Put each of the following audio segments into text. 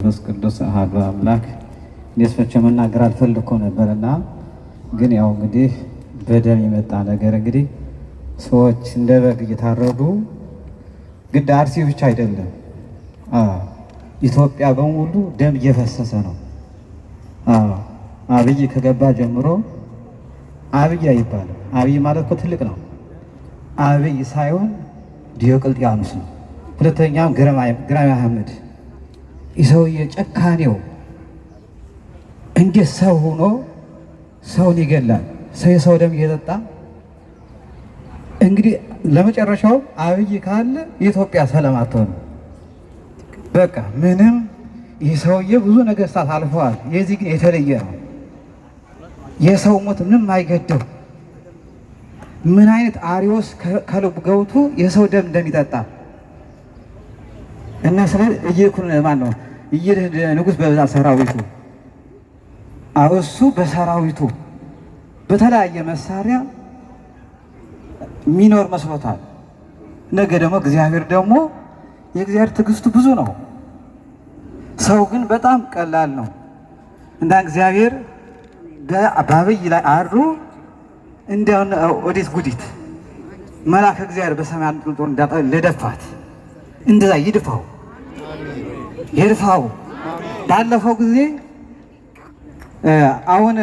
መንፈስ ቅዱስ አሐዱ አምላክ ሊስፈቸ መናገር አልፈልኮ ነበርና ግን ያው እንግዲህ በደም የመጣ ነገር እንግዲህ ሰዎች እንደ በግ እየታረዱ ግድ አርሲ ብቻ አይደለም ኢትዮጵያ በሙሉ ደም እየፈሰሰ ነው። አብይ ከገባ ጀምሮ አብይ አይባልም። አብይ ማለት እኮ ትልቅ ነው። አብይ ሳይሆን ዲዮቅልጥያኖስ ነው። ሁለተኛም ግራኝ መሐመድ ይሰውዬ ጨካኔው እንዴት ሰው ሆኖ ሰውን ይገላል? ሰው የሰው ደም እየጠጣ እንግዲህ ለመጨረሻው አብይ ካለ የኢትዮጵያ ሰላም አትሆንም። በቃ ምንም ይህ ሰውዬ ብዙ ነገስታት አልፈዋል። የዚህ ግን የተለየ ነው። የሰው ሞት ምንም አይገደው። ምን አይነት አሪዎስ ከልቡ ገብቶ የሰው ደም እንደሚጠጣ እና ስለ እየኩን ማን ነው ንጉስ በብዛት ሰራዊቱ እሱ በሰራዊቱ በተለያየ መሳሪያ ሚኖር መስሎታል። ነገ ደግሞ እግዚአብሔር ደግሞ የእግዚአብሔር ትዕግስቱ ብዙ ነው። ሰው ግን በጣም ቀላል ነው። እንዳ እግዚአብሔር በአብይ ላይ አድሮ እንደውን ወዴት ጉዲት መልአከ እግዚአብሔር በሰማይ አንጥልጥሎ ለደፋት እንደዛ ይድፋው። ባለፈው ጊዜ አሁን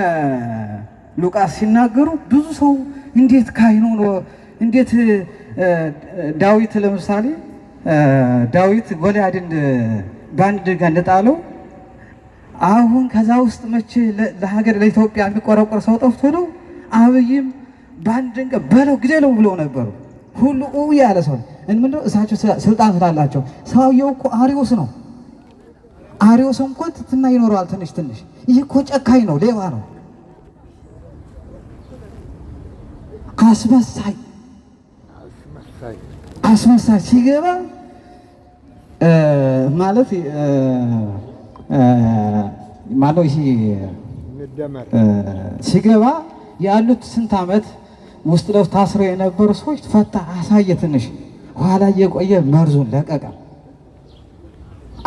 ሉቃስ ሲናገሩ ብዙ ሰው እንዴት ካህኑ ነው እንዴት ዳዊት ለምሳሌ ዳዊት ጎልያድን በአንድ ድንጋይ እንደጣለው አሁን ከዛ ውስጥ መቼ ለሀገር ለኢትዮጵያ የሚቆረቆር ሰው ጠፍቶ ነው? አብይም በአንድ ድንጋይ በለው ግደለው ብለው ነበሩ። ሁሉ ያለ ሰው ምንድነው? እሳቸው ስልጣን ስላላቸው። ሰውየው እኮ አሪዎስ ነው። አሪዎስ እንኳ ትትና ይኖረዋል ትንሽ። ይህ እኮ ጨካኝ ነው፣ ሌባ ነው፣ አስመሳይ ሲገባ ማለት ይሄ ሲገባ ያሉት ስንት ዓመት ውስጥ ለውስጥ ታስረው የነበሩ ሰዎች ፈታ አሳየ። ትንሽ ኋላ እየቆየ መርዙን ለቀቀ።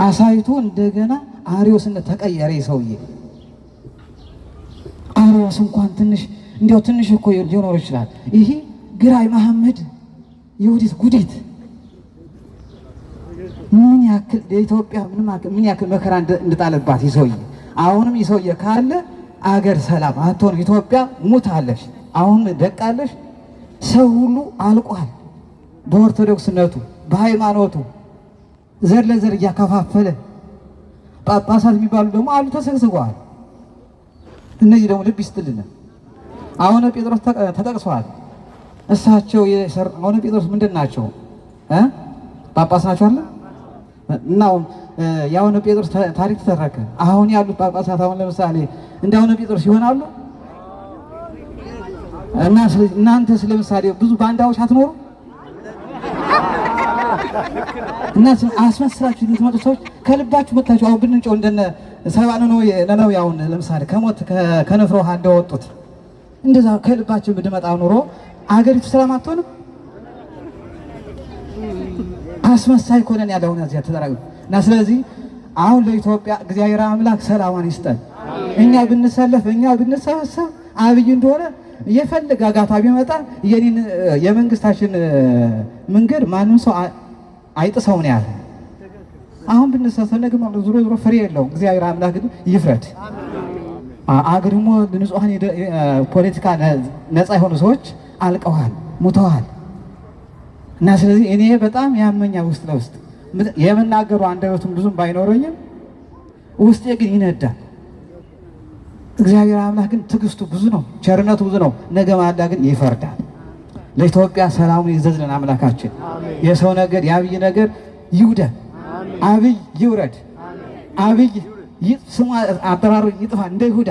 አሳይቶ እንደገና አሪዎስነት ተቀየረ። ሰውዬ አሪዎስ እንኳን ትንሽ እኮ ሊኖር ይችላል። ይሄ ግራኝ መሐመድ የወዲት ጉዲት ምን ያክል ለኢትዮጵያ ምን ያክል መከራ እንድጣለባት ይሰውዬ። አሁንም ይሰውዬ ካለ አገር ሰላም አትሆን። ኢትዮጵያ ሙታለሽ፣ አሁን ደቃለሽ። ሰው ሁሉ አልቋል። በኦርቶዶክስነቱ በሃይማኖቱ ዘር ለዘር እያከፋፈለ ጳጳሳት የሚባሉ ደግሞ አሉ ተሰግስገዋል። እነዚህ ደግሞ ልብ ይስጥልን። አቡነ ጴጥሮስ ተጠቅሰዋል። እሳቸው አቡነ ጴጥሮስ ምንድን ናቸው? ጳጳስ ናቸው አለ እና የአቡነ ጴጥሮስ ታሪክ ተተረከ። አሁን ያሉት ጳጳሳት አሁን ለምሳሌ እንደ አቡነ ጴጥሮስ ይሆናሉ? እና እናንተ ለምሳሌ ብዙ ባንዳዎች አትኖሩ እና አስመስላችሁ የምትመጡ ሰዎች ከልባችሁ መታችሁ አሁን ብንጮህ እንደነ ሰባ ነነዌ አሁን ለምሳሌ ከሞት ከነፍሮ ውሃ እንደወጡት እንደዛ ከልባችሁ ብንመጣ ኑሮ አገሪቱ ሰላም አትሆንም። አስመሳይ ኮነን ያለው እዚያ ተደራጉ እና ስለዚህ አሁን ለኢትዮጵያ እግዚአብሔር አምላክ ሰላማን ይስጠን። እኛ ብንሰለፍ ብንሰበሰብ አብይ እንደሆነ የፈለገ አጋታ ቢመጣ የመንግስታችን መንገድ ማንም ሰው አይጥሰው ነው ያለ። አሁን ብንሰበሰብ ነገ ዞሮ ፍሬ የለውም። እግዚአብሔር አምላክ ግን ይፍረድ። አገርሞ ንጹሃን ፖለቲካ ነፃ የሆኑ ሰዎች አልቀዋል፣ ሙተዋል። እና ስለዚህ እኔ በጣም ያመኛ ውስጥ ለውስጥ የምናገሩ አንደበቱም ብዙም ባይኖረኝም ውስጤ ግን ይነዳል። እግዚአብሔር አምላክ ግን ትዕግስቱ ብዙ ነው፣ ቸርነቱ ብዙ ነው። ነገ ማዳ ግን ይፈርዳል። ለኢትዮጵያ ሰላሙን ይዘዝልን አምላካችን። የሰው ነገር የአብይ ነገር ይውደን፣ አብይ ይውረድ፣ አብይ ስሙ አጠራሩ ይጥፋ እንደ ይሁዳ